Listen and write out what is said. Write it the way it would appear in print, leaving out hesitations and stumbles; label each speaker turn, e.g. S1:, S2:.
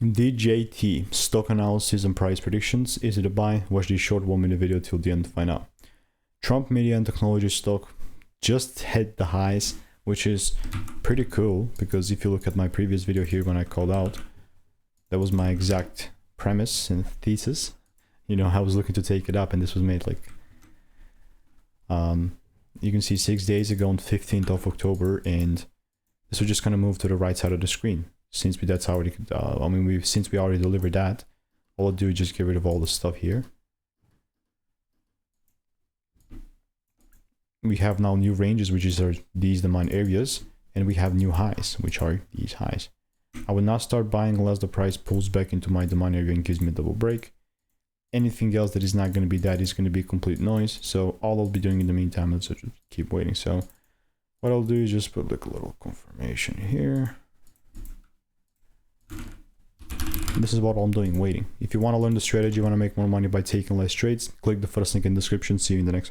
S1: DJT stock analysis and price predictions. Is it a buy? Watch this short 1-minute video till the end to find out. Trump media and technology stock just hit the highs, which is pretty cool, because if you look at my previous video here when I called out, that was my exact premise and thesis. You know, I was looking to take it up, and this was made like you can see 6 days ago on 15th of October, and this will just kind of move to the right side of the screen. Since that's already since we already delivered that, all I'll do is just get rid of all the stuff here. We have now new ranges, which are these demand areas, and we have new highs, which are these highs. I will not start buying unless the price pulls back into my demand area and gives me a double break. Anything else that is not going to be that is going to be complete noise. So all I'll be doing in the meantime is just keep waiting. So what I'll do is just put like a little confirmation here. This is what I'm doing, waiting. If you want to learn the strategy, you want to make more money by taking less trades, click the first link in the description. See you in the next one.